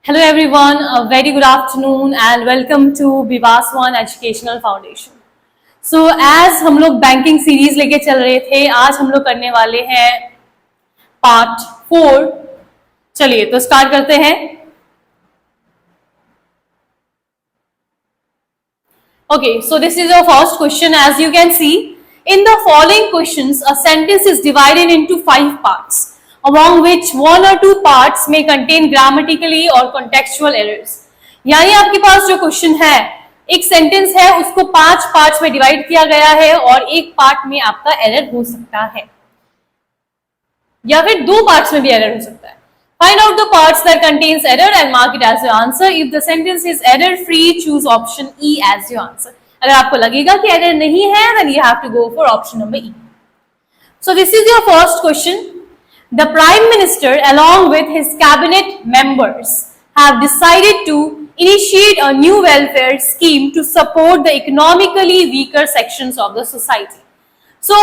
Hello everyone, a very good afternoon and welcome to Bivas One Educational Foundation. So as हम लोग banking series लेके चल रहे थे, आज हम लोग करने वाले हैं पार्ट 4. चलिए तो स्टार्ट करते हैं. Okay, so this is your first question. As you can see, in the following questions, a sentence is divided into 5 parts, among which 1 or 2 parts may contain grammatically or contextual errors. यानी आपके पास जो question है, एक sentence है, उसको 5 parts में divide किया गया है और एक पार्ट में आपका एरर हो सकता है या फिर 2 पार्ट्स में भी एरर हो सकता है. Find out the parts that contains error and mark it as your answer. If the sentence is error free, choose option E as your answer. अगर आपको लगेगा कि एरर नहीं है, then you have to go for option number E. So this is your first question. The Prime Minister, along with his cabinet members, have decided to initiate a new welfare scheme to support the economically weaker sections of the society. So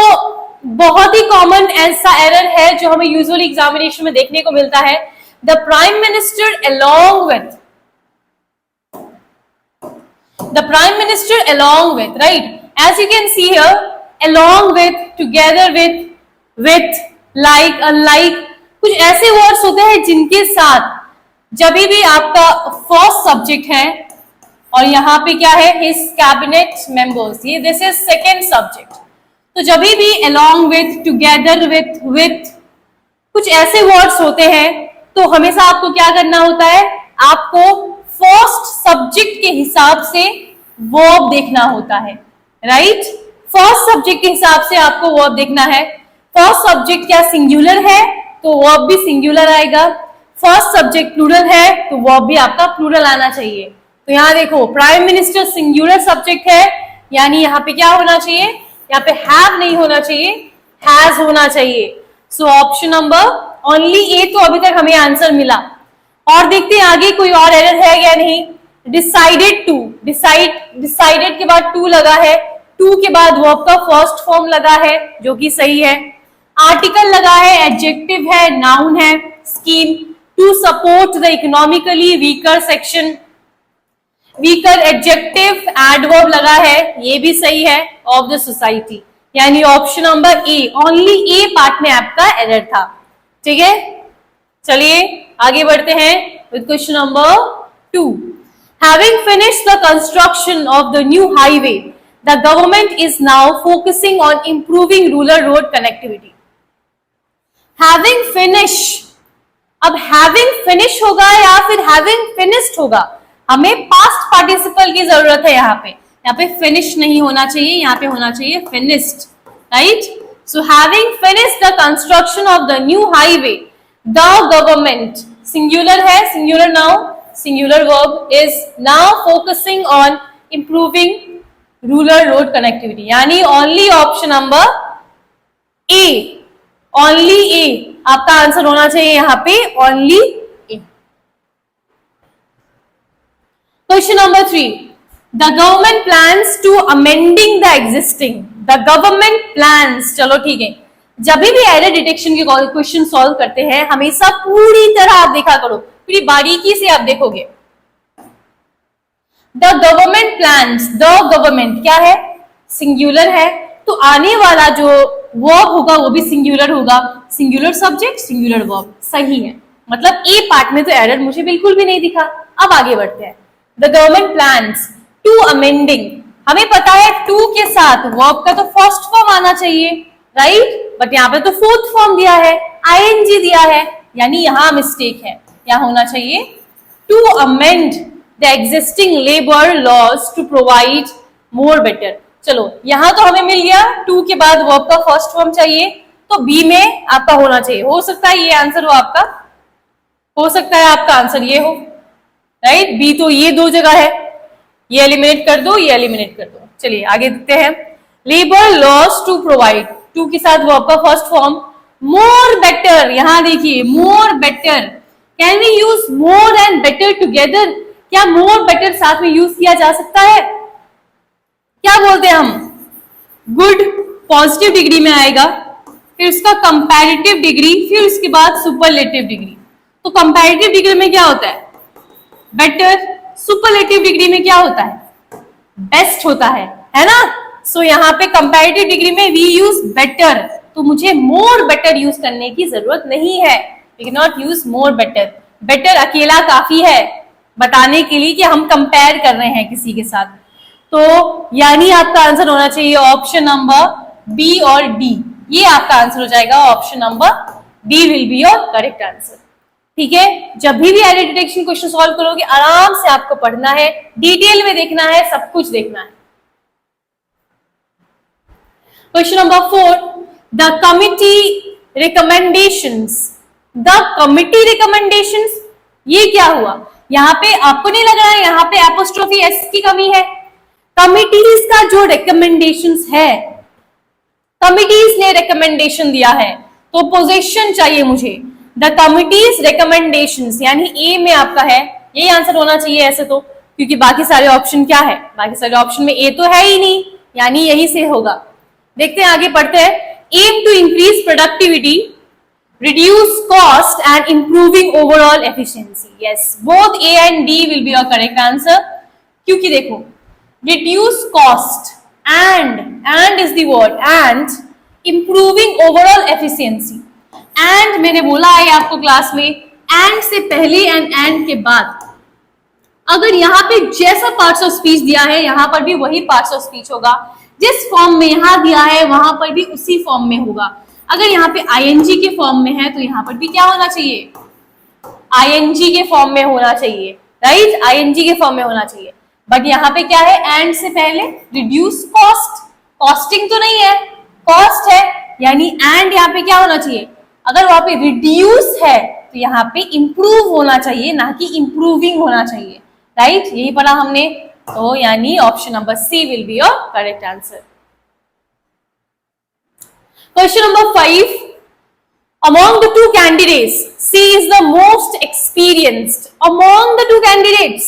बहुत ही common ऐसा error है जो हमें usually examination में देखने को मिलता है. The prime minister along with, right? As you can see here, along with, together with, like, unlike, कुछ ऐसे वर्ड्स होते हैं जिनके साथ जब भी आपका फर्स्ट सब्जेक्ट है और यहाँ पे क्या है, हिज कैबिनेट मेंबर्स, ये दिस इज सेकेंड सब्जेक्ट. तो जब भी along with, together with कुछ ऐसे वर्ड्स होते हैं तो हमेशा आपको क्या करना होता है, आपको फर्स्ट सब्जेक्ट के हिसाब से वर्ब देखना होता है, राइट? फर्स्ट सब्जेक्ट के हिसाब से आपको वर्ब देखना है. फर्स्ट सब्जेक्ट क्या सिंगुलर है तो वर्ब भी सिंगुलर आएगा. फर्स्ट सब्जेक्ट प्लूरल है तो वर्ब भी आपका प्लूरल आना चाहिए. तो यहाँ देखो, प्राइम मिनिस्टर सिंगुलर सब्जेक्ट है, यानी यहाँ पे क्या होना चाहिए, यहाँ पे हैव नहीं होना चाहिए, हैज होना चाहिए. सो ऑप्शन नंबर ओनली ए. तो अभी तक हमें आंसर मिला. और देखते हैं आगे कोई और एरर है या नहीं. डिसाइडेड टू, डिसाइडेड के बाद टू लगा है, टू के बाद वर्ब का फर्स्ट फॉर्म लगा है जो कि सही है. आर्टिकल लगा है, एडजेक्टिव है, नाउन है. Scheme to support the economically weaker section, weaker adjective, adverb लगा है, ये भी सही है, ऑफ द सोसाइटी. यानी option number A, only a part में आपका एरर था. ठीक है, चलिए आगे बढ़ते हैं with question number 2. Having finished the construction of the new highway, the government is now focusing on improving rural road connectivity. Having finished, अब having finished होगा या फिर having finished होगा, हमें पास्ट पार्टिसिपल की जरूरत है. यहाँ पे फिनिश नहीं होना चाहिए, यहाँ पे होना चाहिए finished, right? So having finished the construction of the new highway, the government, singular है, singular noun, singular verb, is now focusing on improving rural road connectivity. यानी only option number A, only a आपका answer होना चाहिए यहाँ पे, only a. Question number 3. The government plans to amending the existing. The government plans. चलो ठीक है, जब भी एरर डिटेक्शन के क्वेश्चन सॉल्व करते हैं हमेशा पूरी तरह आप देखा करो, पूरी बारीकी से आप देखोगे. The government plans, the government क्या है, सिंगुलर है, तो आने वाला जो वर्ब होगा वो भी सिंगुलर होगा. सिंगुलर सब्जेक्ट, सिंगुलर वर्ब, सही है. मतलब ए पार्ट में तो एरर मुझे बिल्कुल भी नहीं दिखा. अब आगे बढ़ते हैं. The government plans to amending. हमें पता है टू के साथ वर्ब का तो फर्स्ट फॉर्म आना चाहिए, राइट? बट यहाँ पे तो फोर्थ फॉर्म दिया है, आईएनजी दिया है, यानी यहाँ मिस्टेक है. यहाँ होना चाहिए to amend the existing labor laws to provide more better. चलो यहाँ तो हमें मिल गया, टू के बाद वर्ब का फर्स्ट फॉर्म चाहिए, तो बी में आपका होना चाहिए. हो सकता है ये आंसर हो आपका, हो सकता है आपका आंसर ये हो, राइट? बी तो ये 2 जगह है, ये एलिमिनेट कर दो, ये एलिमिनेट कर दो. चलिए आगे देखते हैं. Labour laws to provide, to के साथ वर्ब का फर्स्ट फॉर्म, मोर बेटर. यहां देखिए, more better. Can we use more and better together? क्या मोर बेटर साथ में यूज किया जा सकता है? क्या बोलते हैं हम? गुड पॉजिटिव डिग्री में आएगा, फिर उसका कंपैरेटिव डिग्री, फिर उसके बाद सुपरलेटिव डिग्री. तो कंपैरेटिव डिग्री में क्या होता है, बेटर सुपरलेटिव डिग्री में क्या होता है? बेस्ट होता है ना? सो यहाँ पे कंपैरेटिव डिग्री में वी यूज बेटर, तो मुझे मोर बेटर यूज करने की जरूरत नहीं है। We can not use more better. Better अकेला काफी है बताने के लिए कि हम कंपेयर कर रहे हैं किसी के साथ। तो यानी आपका आंसर होना चाहिए ऑप्शन नंबर बी और डी। ये आपका आंसर हो जाएगा, option number D will be your correct answer. ठीक है, जब भी आइडेंटिटी डिटेक्शन क्वेश्चन सॉल्व करोगे आराम से आपको पढ़ना है, डिटेल में देखना है, सब कुछ देखना है। Question number 4, the committee recommendations. The committee recommendations, ये क्या हुआ? यहाँ पे आपको नहीं लग रहा है यहाँ पे एपोस्ट्रोफी एस की कमी है? कमिटीज का जो रिकमेंडेशंस है, कमिटीज ने रिकमेंडेशन दिया है तो पोजीशन चाहिए मुझे। द कमिटीज रिकमेंडेशंस यानी ए में आपका है, यही आंसर होना चाहिए ऐसे तो, क्योंकि बाकी सारे ऑप्शन क्या है? बाकी सारे ऑप्शन में ए तो है ही नहीं, यानी यही से होगा। देखते हैं, आगे पढ़ते हैं। Aim to increase productivity, reduce cost and improving overall efficiency. Yes, both A and D will be your correct answer. क्योंकि देखो, reduce cost and is the word, and improving overall efficiency. And मैंने बोला है आपको class में, and से पहले and के बाद अगर यहाँ पे जैसा पार्ट्स ऑफ स्पीच दिया है यहाँ पर भी वही पार्ट्स ऑफ स्पीच होगा, जिस फॉर्म में यहाँ दिया है वहां पर भी उसी फॉर्म में होगा। अगर यहाँ पे आईएनजी के फॉर्म में है तो यहाँ पर भी क्या होना चाहिए? आईएनजी के फॉर्म में होना चाहिए, राइट? आईएनजी के फॉर्म में होना चाहिए। बट यहाँ पे क्या है? एंड से पहले रिड्यूस कॉस्ट, कॉस्टिंग तो नहीं है, कॉस्ट है, यानी एंड यहाँ पे क्या होना चाहिए? अगर वहां पे रिड्यूस है तो यहाँ पे इंप्रूव होना चाहिए, ना कि इंप्रूविंग होना चाहिए, राइट? यही पढ़ा हमने, तो यानी option number C will be your correct answer. Question number 5. Among the two candidates, C is the most experienced. Among the two candidates,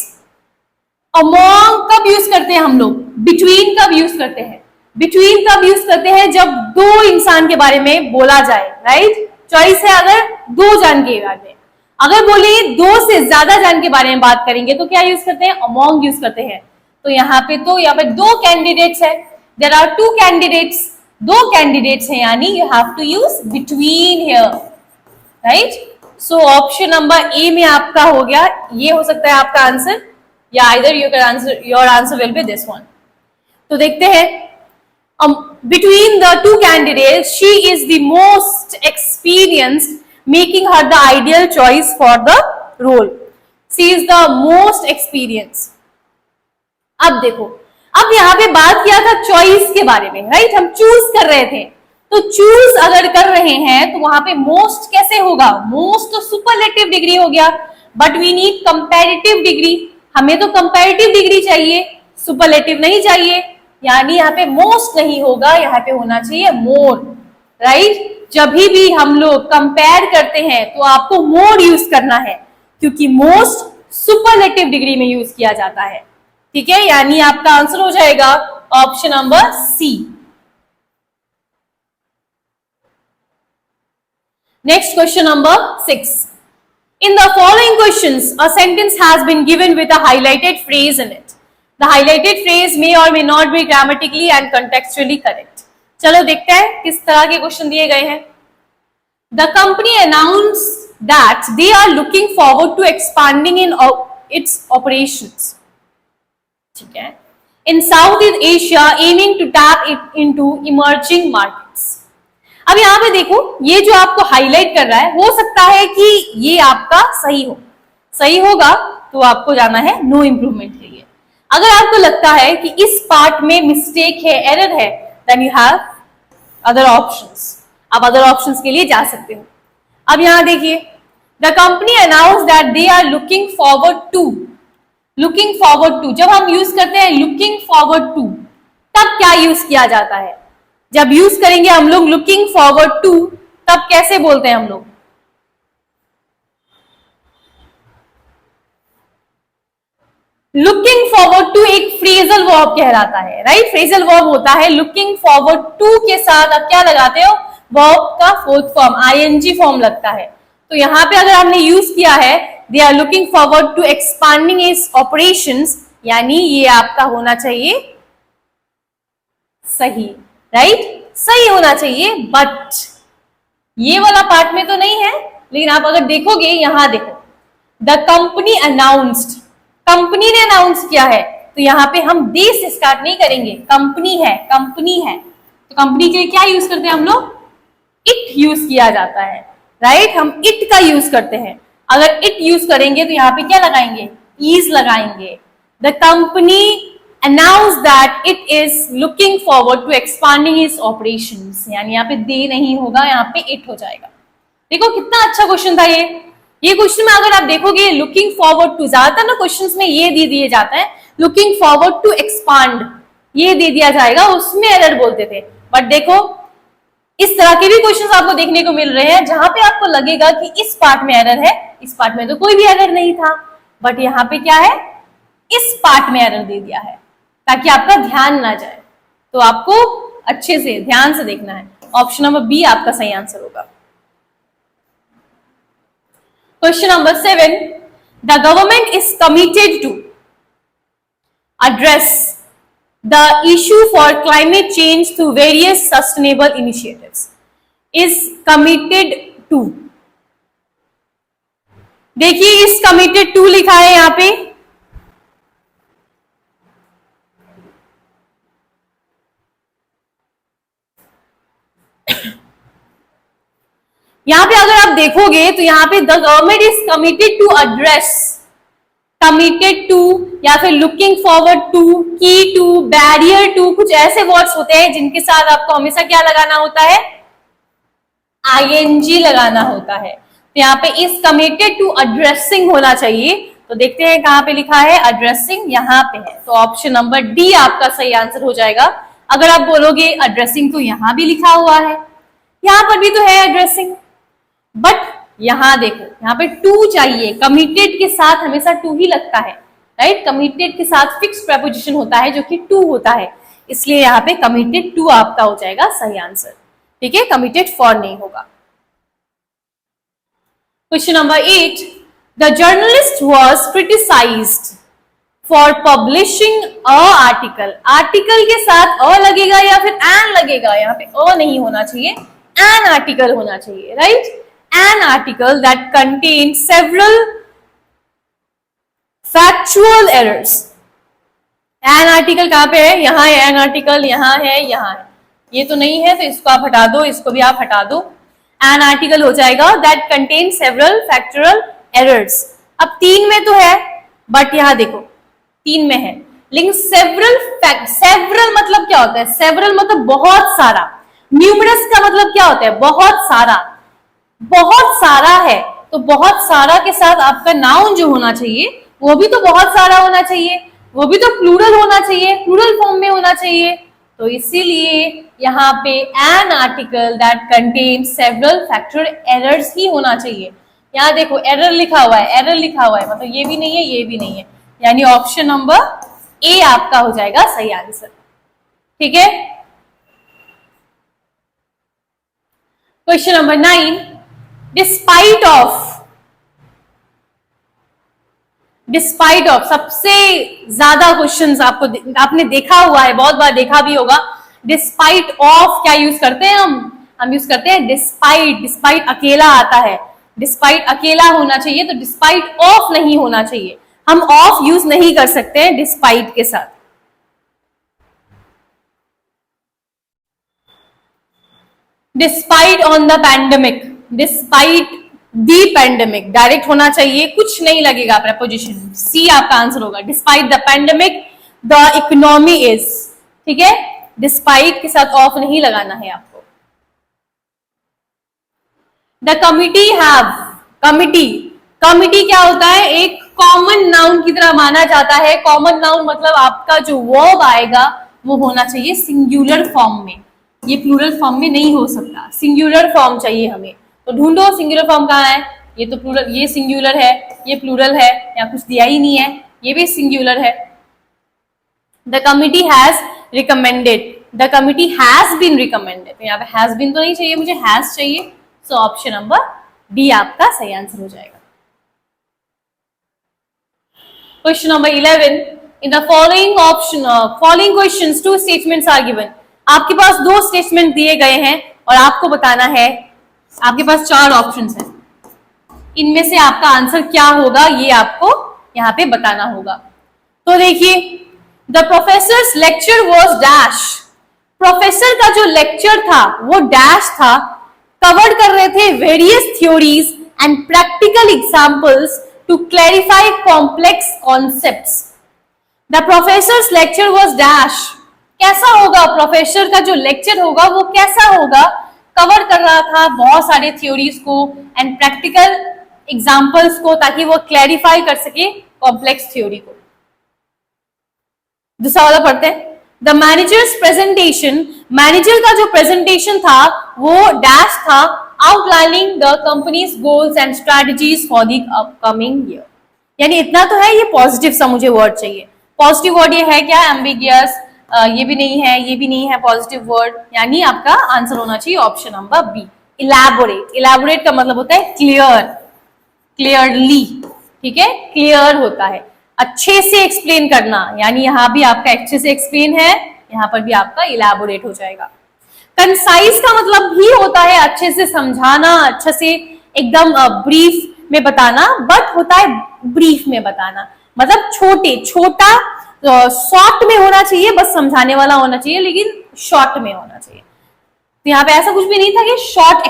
among कब यूज करते हैं हम लोग? Between कब यूज करते हैं? Between कब यूज करते हैं? जब दो इंसान के बारे में बोला जाए, राइट? चॉइस है अगर दो जान के बारे में, अगर बोले दो से ज्यादा जान के बारे में बात करेंगे तो क्या यूज करते हैं? Among यूज करते हैं। तो यहाँ पे दो कैंडिडेट्स है, देयर आर टू कैंडिडेट्स, दो कैंडिडेट्स हैं, यानी you have to use between here, right? So option number A में आपका हो गया, ये हो सकता है आपका आंसर, या either your answer will be this one. तो देखते हैं, between the two candidates she is the most experienced, making her the ideal choice for the role. She is the most experienced. अब देखो, अब यहाँ पे बात किया था चॉइस के बारे में, राइट? हम चूज कर रहे थे, तो चूज अगर कर रहे हैं तो वहां पे मोस्ट कैसे होगा? मोस्ट तो सुपरलेटिव डिग्री हो गया, but we need comparative degree, हमें तो कंपैरेटिव डिग्री चाहिए, सुपरलेटिव नहीं चाहिए, यानी यहाँ पे मोस्ट नहीं होगा, यहाँ पे होना चाहिए मोर, राइट? जब भी हम लोग कंपेयर करते हैं तो आपको मोर यूज करना है, क्योंकि मोस्ट सुपरलेटिव डिग्री में यूज किया जाता है। ठीक है, यानी आपका आंसर हो जाएगा option number C. Next question number 6. In the following questions, a sentence has been given with a highlighted phrase in it. The highlighted phrase may or may not be grammatically and contextually correct. चलो देखते हैं किस तरह के question दिए गए हैं। The company announced that they are looking forward to expanding in its operations. ठीक है, in South East Asia aiming to tap it into emerging markets. अब यहाँ पे देखो, ये जो आपको हाईलाइट कर रहा है, हो सकता है कि ये आपका सही हो, सही होगा तो आपको जाना है नो इम्प्रूवमेंट के लिए। अगर आपको लगता है कि इस पार्ट में मिस्टेक है, एरर है, then you have other options, आप अदर ऑप्शंस के लिए जा सकते हो। अब यहाँ देखिए, the company announce that they are looking forward to, looking forward to, जब हम यूज करते हैं लुकिंग फॉरवर्ड टू, तब क्या यूज किया जाता है? जब यूज करेंगे हम लोग लुकिंग फॉरवर्ड टू, तब कैसे बोलते हैं हम लोग? लुकिंग फॉरवर्ड टू एक फ्रेजल वर्ब कहलाता है, राइट? फ्रेजल वर्ब होता है, लुकिंग फॉरवर्ड टू के साथ आप क्या लगाते हो? वर्ब का फोर्थ फॉर्म, आईएनजी फॉर्म लगता है। तो यहाँ पे अगर हमने यूज किया है they are looking forward to expanding its operations, यानी ये आपका होना चाहिए सही, राइट, सही होना चाहिए। बट ये वाला पार्ट में तो नहीं है, लेकिन आप अगर देखोगे, यहां देखो, द कंपनी अनाउंस्ड, कंपनी ने अनाउंस किया है, तो यहाँ पे हम दे से स्टार्ट नहीं करेंगे, कंपनी है, कंपनी है, तो कंपनी के लिए क्या यूज करते हैं हम लोग, इट यूज किया जाता है, राइट, हम इट का यूज करते हैं। अगर इट यूज करेंगे तो यहाँ पे क्या लगाएंगे, इज लगाएंगे। The company announce that it is looking forward to expanding its operations, यानी यहाँ पे दे नहीं होगा, यहाँ पे इट हो जाएगा। देखो कितना अच्छा क्वेश्चन था ये क्वेश्चन में अगर आप देखोगे लुकिंग फॉरवर्ड टू, ज्यादातर ना क्वेश्चंस में ये दे दिए जाता है, लुकिंग फॉरवर्ड टू एक्सपांड, ये दे दिया जाएगा, उसमें एरर बोलते थे। बट देखो इस तरह के भी क्वेश्चंस आपको देखने को मिल रहे हैं जहां पे आपको लगेगा कि इस पार्ट में एरर है, इस पार्ट में तो कोई भी एरर नहीं था, बट यहाँ पे क्या है, इस पार्ट में एरर दे दिया है ताकि आपका ध्यान ना जाए। तो आपको अच्छे से ध्यान से देखना है। ऑप्शन नंबर बी आपका सही आंसर होगा। Question number 7. The government is committed to address the issue for climate change through various sustainable initiatives. Is committed to. देखिए इस committed to लिखा है यहां पे, यहां पे अगर आप देखोगे तो यहां पे the government is committed to address, committed to या फिर looking forward to, key to, barrier to, कुछ ऐसे वर्ड्स होते हैं जिनके साथ आपको हमेशा क्या लगाना होता है, आईएनजी लगाना होता है। तो यहाँ पे इज कमिटेड टू एड्रेसिंग होना चाहिए। तो देखते हैं कहां पे लिखा है, एड्रेसिंग यहाँ पे है, तो ऑप्शन नंबर डी आपका सही आंसर हो जाएगा। अगर आप बोलोगे एड्रेसिंग तो यहां भी लिखा हुआ है, यहां पर भी तो है एड्रेसिंग, बट यहां देखो यहां पे टू चाहिए, कमिटेड के साथ हमेशा टू ही लगता है, राइट, कमिटेड के साथ फिक्स प्रेपोजिशन होता है जो कि टू होता है, इसलिए यहाँ पे कमिटेड टू आपका हो जाएगा सही आंसर, ठीक है, कमिटेड फॉर नहीं होगा। Question number 8. The journalist was criticised for publishing a article, article के साथ अ लगेगा या फिर एन लगेगा, यहाँ पे अ नहीं होना चाहिए, एन आर्टिकल होना चाहिए, right, an article that contains several factual errors. an article कहां पे है, यहाँ है an article, यहाँ है, यहाँ है, ये तो नहीं है तो इसको आप हटा दो, इसको भी आप हटा दो, an article हो जाएगा that contains several factual errors। अब 3 में तो है, बट यहाँ देखो 3 में है, लेकिन several मतलब क्या होता है, several मतलब बहुत सारा, numerous का मतलब क्या होता है, बहुत सारा, बहुत सारा है, तो बहुत सारा के साथ आपका नाउन जो होना चाहिए वो भी तो बहुत सारा होना चाहिए, वो भी तो प्लूरल होना चाहिए, प्लूरल फॉर्म में होना चाहिए। तो इसीलिए यहाँ पे an article that contains several factual errors ही होना चाहिए। यहाँ देखो एरर लिखा हुआ है, एरर लिखा हुआ है, मतलब ये भी नहीं है, ये भी नहीं है, यानी ऑप्शन नंबर ए आपका हो जाएगा सही आंसर, ठीक है। Question number 9. डिस्पाइट ऑफ सबसे ज्यादा क्वेश्चंस आपने देखा हुआ है, बहुत बार देखा भी होगा। डिस्पाइट ऑफ क्या यूज करते हैं हम यूज करते हैं डिस्पाइट, डिस्पाइट अकेला आता है, डिस्पाइट अकेला होना चाहिए, तो डिस्पाइट ऑफ नहीं होना चाहिए, हम ऑफ यूज नहीं कर सकते हैं डिस्पाइट के साथ। Despite on the pandemic, despite the pandemic direct होना चाहिए, कुछ नहीं लगेगा प्रेपोजिशन, सी आपका आंसर होगा। Despite the pandemic the economy is, ठीक है, डिस्पाइट के साथ ऑफ नहीं लगाना है आपको। द कमिटी हैव, कमिटी क्या होता है, एक कॉमन नाउन की तरह माना जाता है। कॉमन नाउन मतलब आपका जो वर्ब आएगा वो होना चाहिए सिंगुलर फॉर्म में, ये प्लूरल फॉर्म में नहीं हो सकता, सिंगुलर फॉर्म चाहिए हमें। तो ढूंढो सिंगुलर फॉर्म कहाँ है, ये तो प्लूरल, ये सिंगुलर है, ये प्लूरल है, या कुछ दिया ही नहीं है, ये भी सिंगुलर है। The committee has recommended, the committee has been recommended, तो यहाँ पे हैज बीन तो नहीं चाहिए, मुझे हैज चाहिए, सो ऑप्शन नंबर डी आपका सही आंसर हो जाएगा। Question number 11, in the following option following questions two statements are given. आपके पास दो स्टेटमेंट दिए गए हैं और आपको बताना है, आपके पास चार ऑप्शंस हैं, इनमें से आपका आंसर क्या होगा ये आपको यहां पे बताना होगा। तो देखिए, the professor's lecture was dash. Professor का जो लेक्चर था वो डैश था, कवर कर रहे थे various theories and practical examples to clarify complex concepts. The professor's lecture was dash, कैसा होगा प्रोफेसर का जो लेक्चर होगा वो कैसा होगा, कवर कर रहा था बहुत सारे थ्योरीज को एंड प्रैक्टिकल एग्जाम्पल्स को, ताकि वो क्लैरिफाई कर सके कॉम्प्लेक्स थ्योरी को। दूसरा वाला पढ़ते हैं, द मैनेजर्स प्रेजेंटेशन, मैनेजर का जो प्रेजेंटेशन था वो डैश था, outlining the companies goals and strategies for the upcoming year. यानी इतना तो है, ये पॉजिटिव सा मुझे वर्ड चाहिए। पॉजिटिव वर्ड ये है क्या, एम्बिगियस, ये भी नहीं है, ये भी नहीं है पॉजिटिव वर्ड, यानी आपका आंसर होना चाहिए option number B, elaborate. Elaborate का मतलब होता है क्लियर, क्लियरली, ठीक है, क्लियर होता है, अच्छे से एक्सप्लेन करना, यानी यहां भी आपका अच्छे से एक्सप्लेन है, यहां पर भी आपका इलैबोरेट हो जाएगा। कंसाइज का मतलब भी होता है अच्छे से समझाना, अच्छे से एकदम ब्रीफ में बताना, बट होता है ब्रीफ में बताना, मतलब छोटा शॉर्ट में होना चाहिए, बस समझाने वाला होना चाहिए, लेकिन शॉर्ट में होना चाहिए। तो यहाँ पे ऐसा कुछ भी नहीं था कि शॉर्ट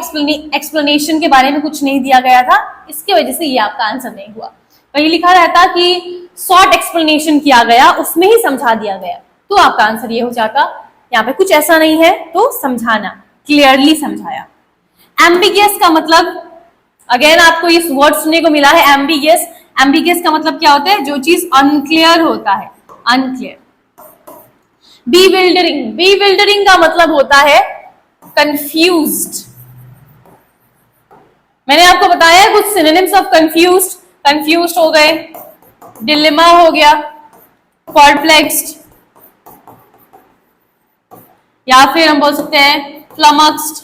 एक्सप्लेनेशन के बारे में कुछ नहीं दिया गया था, इसकी वजह से ये आपका आंसर नहीं हुआ। कहीं लिखा रहता कि शॉर्ट एक्सप्लेनेशन किया गया, उसमें ही समझा दिया गया, तो आपका आंसर ये हो जाता। यहाँ पे कुछ ऐसा नहीं है, तो समझाना, क्लियरली समझाया। एम्बिगियस का मतलब, अगेन आपको इस वर्ड सुनने को मिला है, एम्बिगियस। एम्बिगियस का मतलब क्या होता है, जो चीज अनक्लियर होता है, अनक्लियर। बीविल्डरिंग, बीविल्डरिंग का मतलब होता है कंफ्यूज्ड। मैंने आपको बताया कुछ सिनोनिम्स ऑफ कंफ्यूज्ड, कंफ्यूज्ड हो गए, डिलेमा हो गया, परप्लेक्स्ड, या फिर हम बोल सकते हैं फ्लमक्स्ड,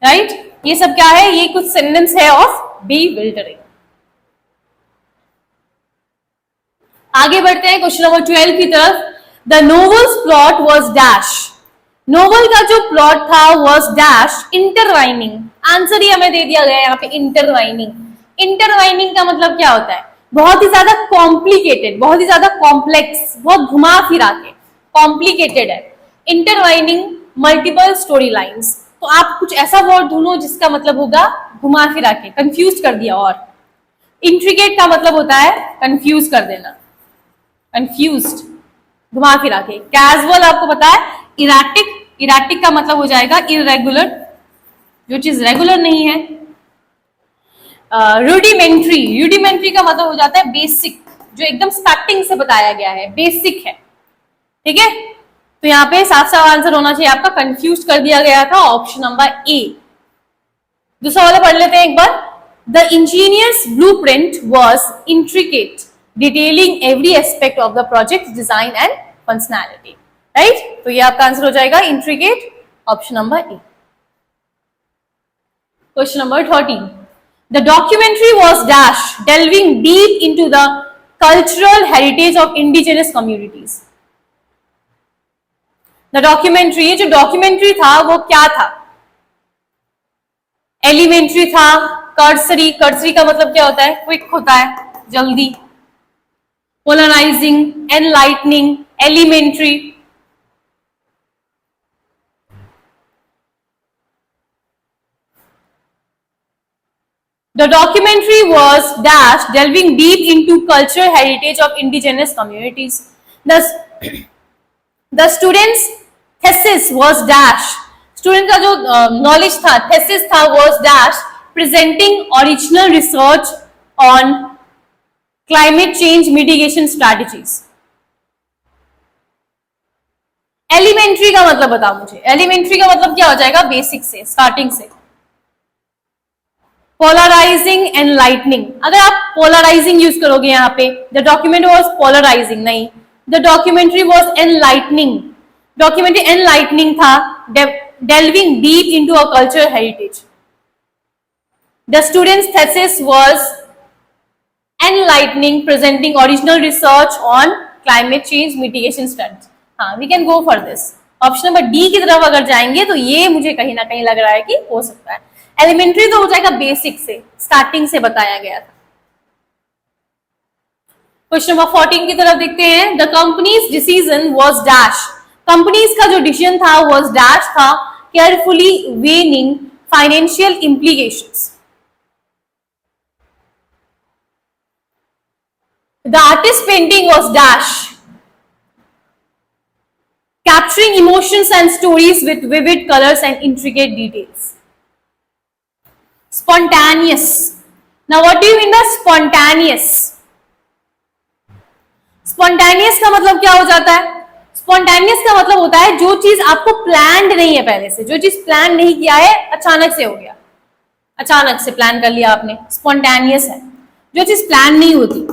राइट। ये सब क्या है, ये कुछ सिनोनिम्स है ऑफ बीविल्डरिंग। आगे बढ़ते हैं क्वेश्चन नंबर 12 की तरफ। The novels plot was dash. Novel का जो प्लॉट था वॉज डैश इंटरवाइनिंग। आंसर ही हमें दे दिया गया है यहाँ पे, इंटरवाइनिंग। इंटरवाइनिंग का मतलब क्या होता है, बहुत ही ज्यादा कॉम्प्लिकेटेड, बहुत ही ज्यादा कॉम्प्लेक्स, बहुत घुमा फिरा के कॉम्प्लिकेटेड है। इंटरवाइनिंग मल्टीपल स्टोरी लाइन्स। तो आप कुछ ऐसा वर्ड ढूंढो जिसका मतलब होगा घुमा फिरा के, कंफ्यूज कर दिया। और इंट्रिकेट का मतलब होता है कंफ्यूज कर देना, कंफ्यूज्ड, घुमा फिरा के। कैजुअल आपको पता है, इराटिक, इराटिक का मतलब हो जाएगा इरेगुलर, जो चीज रेगुलर नहीं है। रूडिमेंट्री, रूडिमेंट्री का मतलब हो जाता है बेसिक, जो एकदम स्टार्टिंग से बताया गया है, बेसिक है, ठीक है। तो यहाँ पे साफ साफ आंसर होना चाहिए आपका, कंफ्यूज कर दिया गया था, ऑप्शन नंबर ए। दूसरा वाला पढ़ लेते हैं एक बार। The engineers blueprint was intricate, detailing every aspect of the project design and functionality, right. तो ये आपका आंसर हो जाएगा intricate, option number a. Question number 13। The documentary was dash, delving deep into the cultural heritage of indigenous communities. The documentary, जो documentary था वो क्या था, एलिमेंट्री था, कर्सरी, कर्सरी का मतलब क्या होता है, क्विक होता है, जल्दी। Polarising, enlightening, elementary. The documentary was dash, delving deep into cultural heritage of indigenous communities. The students' thesis was dash. Student का जो knowledge था, thesis था, was dash, presenting original research on climate change mitigation strategies. Elementary का मतलब बताओ मुझे, elementary का मतलब क्या हो जाएगा, बेसिक से, स्टार्टिंग से। पोलराइजिंग एंड लाइटनिंग, अगर आप पोलराइजिंग यूज करोगे यहाँ पे, द डॉक्यूमेंट वॉज पोलराइजिंग, नहीं, the documentary was enlightening. Documentary enlightening था, delving deep into a cultural heritage. The students thesis was enlightening, presenting original research on climate change mitigation studies. हाँ, we can go for this. Option number D की तरफ अगर जाएंगे तो ये मुझे कहीं ना कहीं लग रहा है कि हो सकता है. एलिमेंट्री तो हो जाएगा बेसिक से, स्टार्टिंग से बताया गया था. क्वेश्चन नंबर 14 की तरफ देखते हैं. The companies decision was dash. Companies का जो डिसीजन था वाज डैश था, carefully weighing financial implications. The artist painting was dash, capturing emotions and stories with vivid colors and intricate details. Spontaneous. Now what do you mean by spontaneous? Spontaneous का मतलब क्या हो जाता है? Spontaneous का मतलब होता है जो चीज आपको planned नहीं है पहले से, जो चीज प्लान नहीं किया है अचानक से हो गया, अचानक से प्लान कर लिया आपने, spontaneous है. जो चीज प्लान नहीं होती.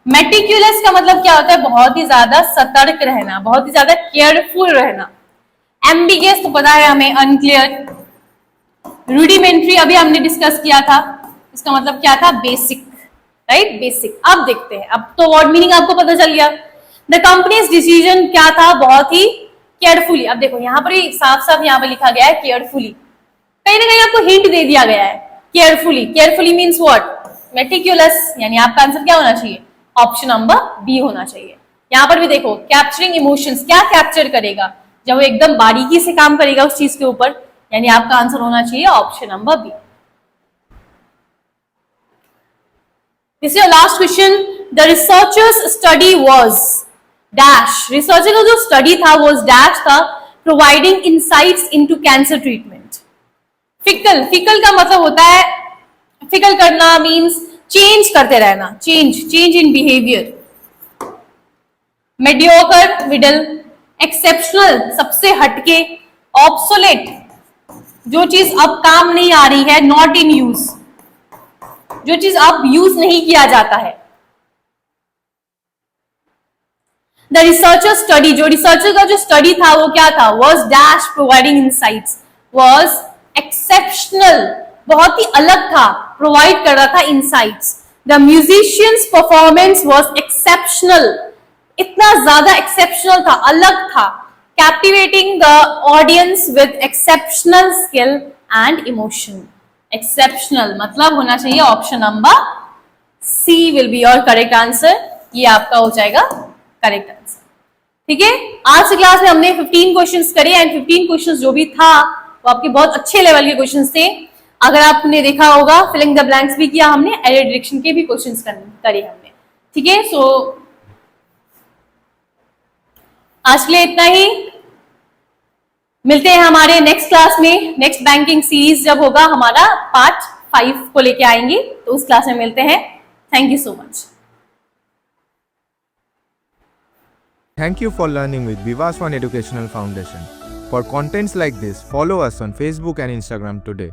मेटिक्यूलस का मतलब क्या होता है? बहुत ही ज्यादा सतर्क रहना, बहुत ही ज्यादा केयरफुल रहना. एम्बिगियस तो पता है हमें, अनक्लियर. रूडिमेंट्री अभी हमने डिस्कस किया था, इसका मतलब क्या था? Basic, right, basic. अब देखते हैं, अब तो वर्ड मीनिंग आपको पता चल गया. द कंपनीज डिसीजन क्या था? बहुत ही केयरफुली. अब देखो यहाँ पर ही साफ साफ यहाँ पर लिखा गया है केयरफुली, कहीं ना कहीं आपको हिंट दे दिया गया है. Carefully, carefully means what? Meticulous. यानी आपका आंसर क्या होना चाहिए? ऑप्शन नंबर बी होना चाहिए. यहां पर भी देखो, कैप्चरिंग इमोशंस, क्या कैप्चर करेगा? जब वो एकदम बारीकी से काम करेगा उस चीज के ऊपर, यानी आपका आंसर होना चाहिए option number B. This is last question. The researcher's study was dash. Researcher का जो स्टडी था वो डैश था, providing insights into cancer treatment. Fickle, fickle का मतलब होता है, फिकल करना मीन्स चेंज करते रहना, change in behaviour. Mediocre, middle. Exceptional, सबसे हटके. ऑब्सोलेट, जो चीज अब काम नहीं आ रही है. नॉट इन यूज, जो चीज अब यूज नहीं किया जाता है. द रिसर्चर स्टडी, जो रिसर्चर का जो स्टडी था वो क्या था? Was dash providing insights. Was exceptional, बहुत ही अलग था, प्रोवाइड कर रहा था insights. The musician's performance was exceptional, इतना ज्यादा एक्सेप्शनल था, अलग था. Captivating the audience with exceptional skill and emotion. Exceptional मतलब होना चाहिए option number C will be your correct answer. ये आपका हो जाएगा करेक्ट आंसर. ठीक है, आज की क्लास में हमने 15 क्वेश्चंस करे एंड 15 क्वेश्चंस जो भी था वो आपके बहुत अच्छे लेवल के क्वेश्चंस थे. अगर आपने देखा होगा फिलिंग द ब्लैंक्स भी किया हमने, एरे डायरेक्शन के भी क्वेश्चंस करे हमने. ठीक है, सो आज के लिए इतना ही. मिलते हैं हमारे नेक्स्ट क्लास में. नेक्स्ट बैंकिंग सीरीज जब होगा हमारा पार्ट 5 को लेके आएंगे, तो उस क्लास में मिलते हैं. Thank you so much. Thank you for learning with Vivas One Educational Foundation. For contents like this, follow us on Facebook and Instagram today.